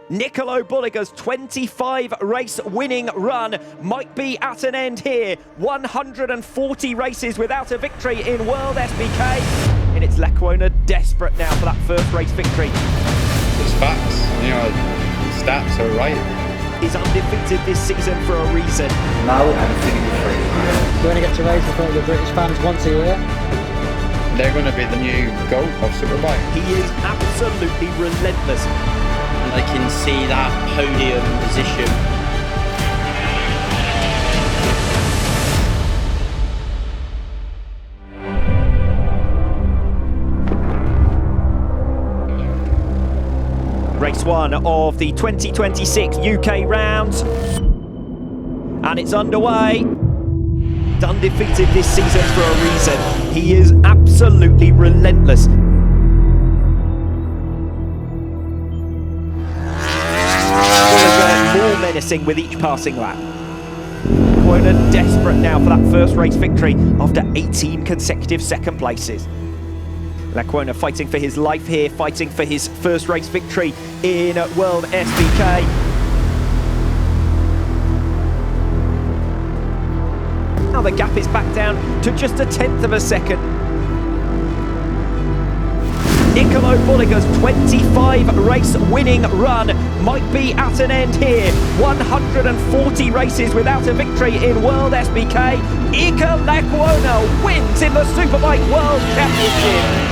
Bulega's 25-race winning run might be at an end here. 140 races without a victory in WorldSBK. And it's Lecuona desperate now for that first race victory. It's facts, stats are right. He's undefeated this season for a reason. Now I'm feeling free. You only get to race in front of the British fans once a year. They're going to be the new GOAT of Superbike. He is absolutely relentless. I can see that podium position. Race 1 of the 2026 UK rounds. And it's underway. Undefeated this season for a reason. He is absolutely relentless. More menacing with each passing lap. Lecuona desperate now for that first race victory after 18 consecutive second places. Lecuona fighting for his life here, fighting for his first race victory in WorldSBK. Now the gap is back down to just a 1/10 of a second. Bulega's 25-race winning run might be at an end here. 140 races without a victory in WorldSBK. Lecuona wins in the Superbike World Championship.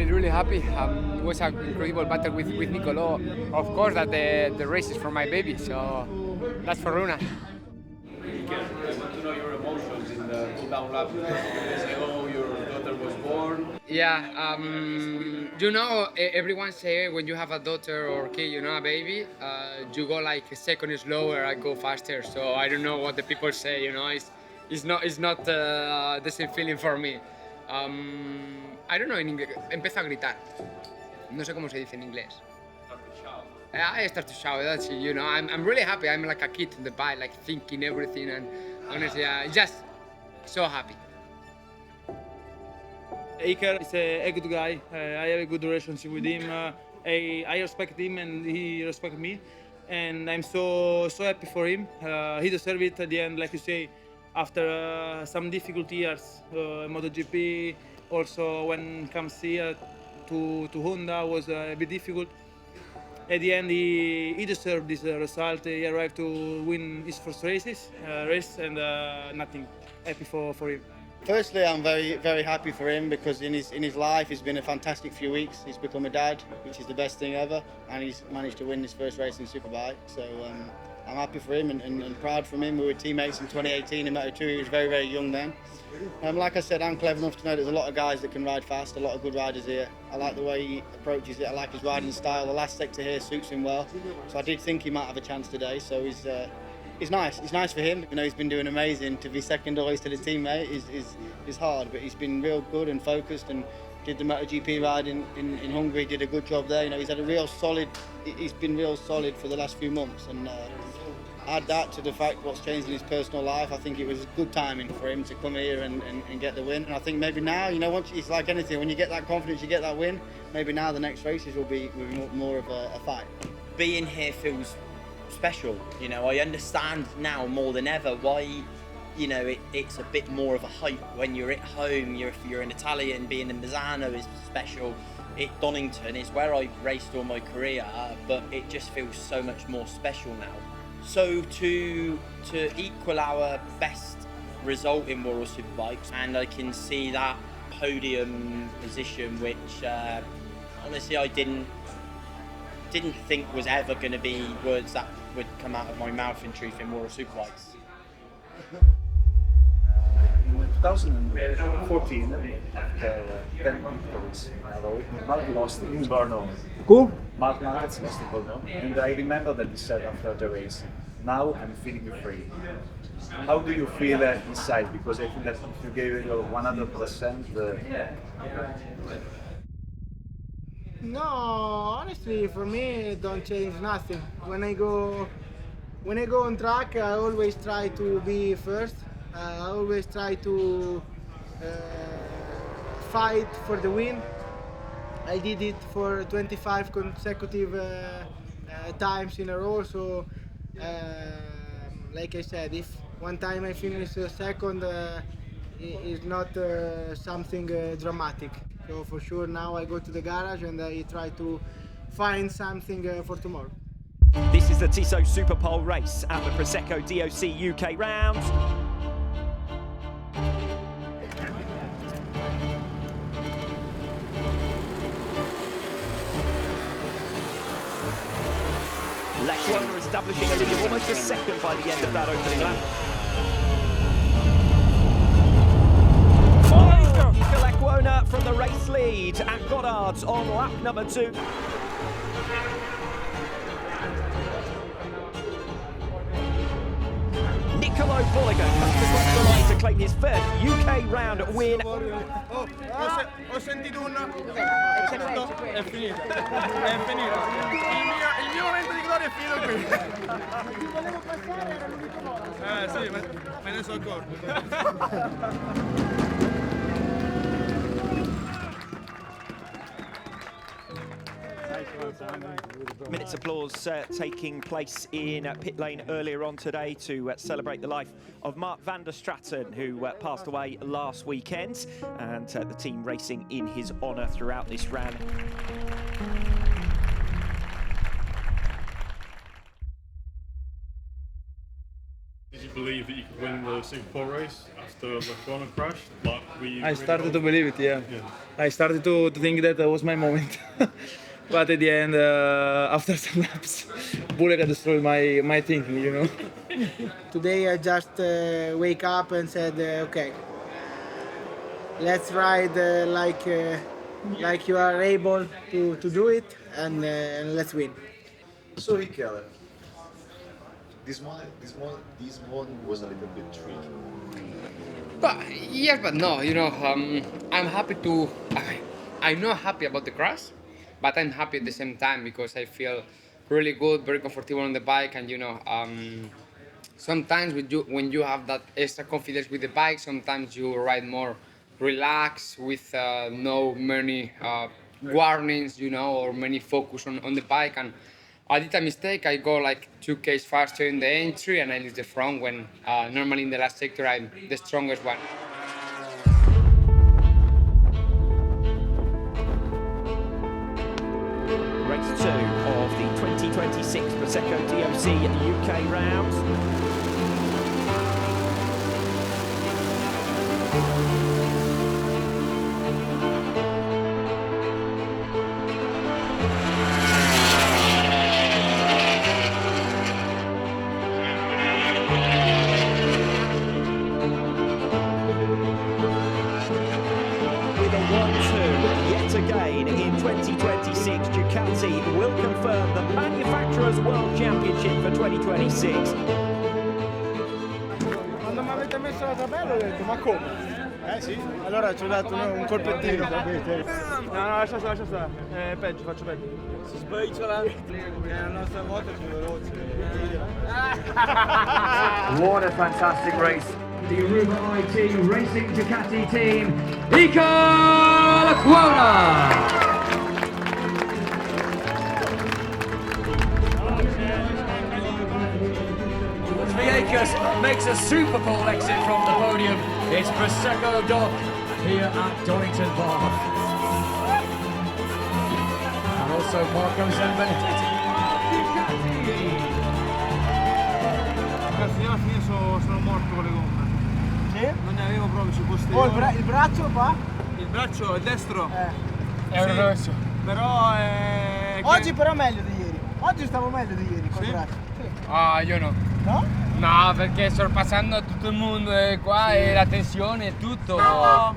Really happy. It was an incredible battle with Nicolo. Of course that the race is for my baby, so that's for Runa. I want to know your emotions in the cool-down lap. You say, oh, your daughter was born. Yeah, everyone say when you have a daughter or kid, a baby, you go like a second slower, I go faster. So I don't know what the people say, it's not the same feeling for me. I don't know in inglés. Empezó a gritar. No sé cómo se dice en inglés. I start to shout. That's it, I'm really happy. I'm like a kid on the bike, like thinking everything, and honestly, just so happy. Iker is a good guy. I have a good relationship with him. I respect him and he respects me, and I'm so happy for him. He deserves it at the end, like you say. After some difficult years, MotoGP, also when comes here to Honda was a bit difficult. At the end, he deserved this result. He arrived to win his first race, and nothing. Happy for him. Firstly, I'm very happy for him because in his life it's been a fantastic few weeks. He's become a dad, which is the best thing ever, and he's managed to win his first race in Superbike. So I'm happy for him and proud for him. We were teammates in 2018 in Moto2. He was very young then. Like I said, I'm clever enough to know there's a lot of guys that can ride fast, a lot of good riders here. I like the way he approaches it. I like his riding style. The last sector here suits him well. So I did think he might have a chance today. So he's nice. It's nice for him. He's been doing amazing. To be second always to the teammate is hard, but he's been real good and focused and did the MotoGP ride in Hungary. Did a good job there. He's had a real solid. He's been real solid for the last few months, and add that to the fact what's changed in his personal life. I think it was good timing for him to come here and get the win. And I think maybe now, once it's like anything, when you get that confidence, you get that win. Maybe now the next races will be more of a fight. Being here feels special. I understand now more than ever why it's a bit more of a hype when you're at home. If you're an Italian, being in Misano is special. Donington is where I raced all my career, but it just feels so much more special now. So to equal our best result in World Superbikes, and I can see that podium position, which honestly I didn't think was ever going to be words that would come out of my mouth in truth in World Superbikes. In 2014, after 10 victories in a row, Mark lost in Brno. Cool. Mark Marquez lost in Brno, and I remember that he said after the race, "Now I'm feeling free." How do you feel inside? Because I think that if you gave your 100%. No, honestly, for me, it don't change nothing. When I go when I go on track, I always try to be first. I always try to fight for the win. I did it for 25 consecutive times in a row. So, like I said, if one time I finish second, it's not something dramatic. So for sure, now I go to the garage and I try to find something for tomorrow. This is the Tissot Super Pole race at the Prosecco DOC UK rounds. Lecuona establishing a lead of almost a second by the end of that opening lap. Lecuona from the race lead at Goddard's on lap number 2. Bulega comes across the line to claim his first UK round win. Ho sentito un... È finito. È finito. Il mio momento di gloria è finito qui. Ti volevo passare, era l'unico modo. Sì, me ne sono accorto. Minutes applause taking place in pit lane earlier on today to celebrate the life of Mark van der Straten, who passed away last weekend, and the team racing in his honour throughout this round. Did you believe that you could win the Super Pole race after Lecuona crashed? I started to believe it, yeah. I started to think that was my moment. But at the end, after some laps, Bulega destroyed my thinking, you know. Today I just wake up and said, okay, let's ride like you are able to do it, and let's win. So Michele, this one was a little bit tricky. But yes, but no, you know, I'm happy to. I'm not happy about the crash, but I'm happy at the same time because I feel really good, very comfortable on the bike, and you know, sometimes when you have that extra confidence with the bike, sometimes you ride more relaxed with no many warnings, you know, or many focus on the bike. And I did a mistake. I go like 2 k's faster in the entry, and I lose the front when normally in the last sector I'm the strongest one. Race 2 of the 2026 Prosecco DOC UK rounds. With a 1-2 yet again in 2026, Ducati will confirm the Manufacturers World Championship for 2026. Quando mi avete messo la tabella ho detto, ma come? Sì. Allora ci ho dato un colpettino. No, lascia stare. Peggio, faccio peggio. Si sbriciola. La nostra moto è più veloce. What a fantastic race. The Aruba IT Racing Ducati team, Lecuona! WorldSBK makes a Super Pole exit from the podium. It's Prosecco Dock here at Donington Bar. And also Marco Zambenetti. Ragazzi, io alla fine sono morto con le gomme. Sì? Non ne avevo proprio sul posteriore. Oh, il braccio qua? Il braccio è destro. È un rosso. Però è... Oggi però meglio di ieri. Oggi stavo meglio di ieri col braccio. Sì. Ah, io no. No? No, perché sorpassando tutto il mondo qua e la tensione e tutto. Però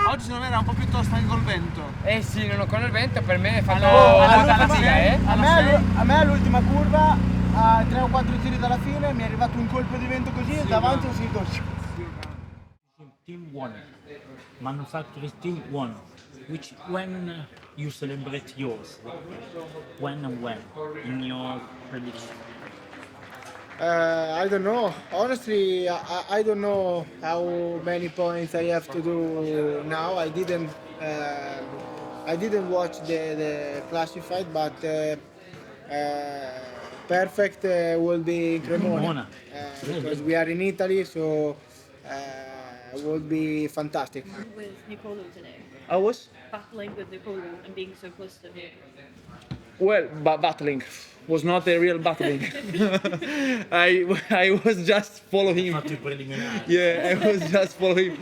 oggi secondo me era un po' più tosta anche col vento. Eh sì, non con il vento per me fa la via, A me all'ultima curva, a 3 o 4 giri dalla fine, mi è arrivato un colpo di vento così e davanti ho sentito. Team 1, manufacturers team 1, which when you celebrate yours, when and when in your prediction? I don't know. Honestly, I don't know how many points I have to do now. I didn't watch the classified, but perfect will be in Cremona, Cremona. because we are in Italy, so would be fantastic. With Nicolo today, I was battling with Nicolo and being so close to him. well, battling was not a real battling. I was just following him. Yeah, I was just following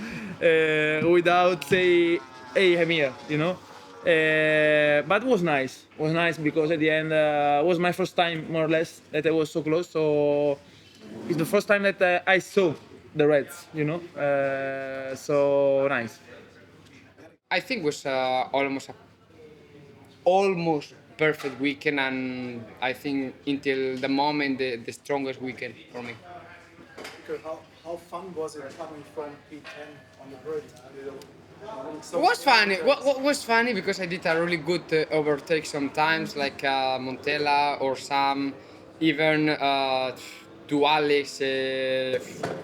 without say, hey, I'm here, you know. But it was nice. It was nice because at the end it was my first time, more or less, that I was so close. So it's the first time that I saw the Reds, you know. So nice. I think it was almost perfect weekend, and I think until the moment the strongest weekend for me. How fun was it coming from P10 on the road? It was funny. What was funny because I did a really good overtake sometimes, like Montella or Sam, even to Alex,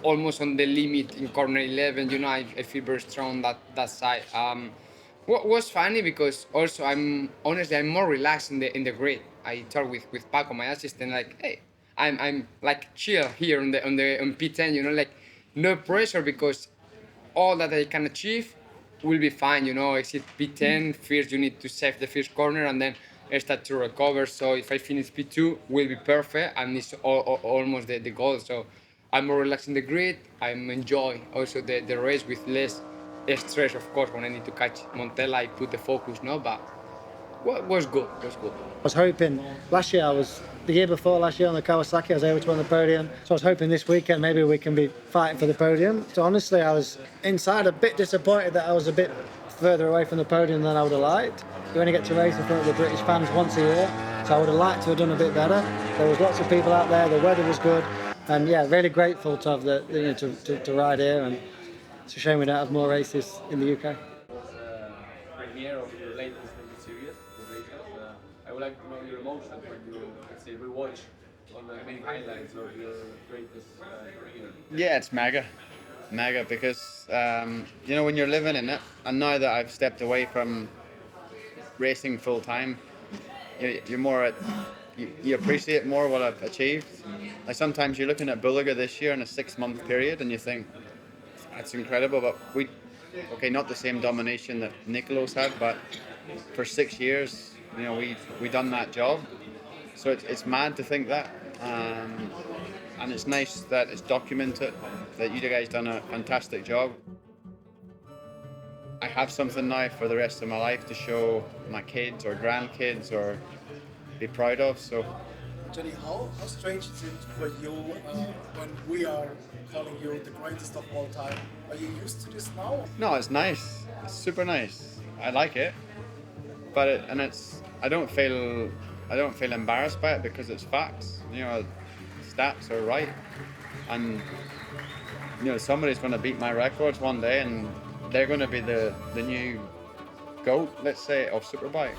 almost on the limit in corner 11. You know, I feel very strong that side. What was funny because also I'm more relaxed in the grid. I talked with Paco, my assistant, like, hey, I'm like chill here on P10. You know, like no pressure because all that I can achieve will be fine, you know. Exit P10, first you need to save the first corner and then start to recover. So if I finish P2, will be perfect and it's almost the goal. So I'm more relaxed in the grid. I'm enjoy also the race with less stress, of course. When I need to catch Montella, I put the focus, no, but was good. I was hoping the year before last year on the Kawasaki, I was able to win the podium. So I was hoping this weekend maybe we can be fighting for the podium. So honestly, I was inside a bit disappointed that I was a bit further away from the podium than I would have liked. You only get to race in front of the British fans once a year, so I would have liked to have done a bit better. There was lots of people out there, the weather was good, and yeah, really grateful to have to ride here. And it's a shame we don't have more races in the UK. Premiere of your latest series, the races. I would like to know your emotion when you, let's say, rewatch on the main highlights of your greatest career. Yeah, it's mega because you know, when you're living in it, and now that I've stepped away from racing full time, you're more you appreciate more what I've achieved. Like sometimes you're looking at Bulega this year in a 6-month period, and you think that's incredible, but okay, not the same domination that Nicolo's had, but for 6 years, you know, we done that job. So it's mad to think that, and it's nice that it's documented, that you guys done a fantastic job. I have something now for the rest of my life to show my kids or grandkids or be proud of. So, Jenny, how strange is it for you when we are calling you the greatest of all time? Are you used to this now? No, it's nice. It's super nice. I like it, but I don't feel embarrassed by it because it's facts. You know, stats are right, and you know somebody's going to beat my records one day, and they're going to be the new GOAT, let's say, of Superbike.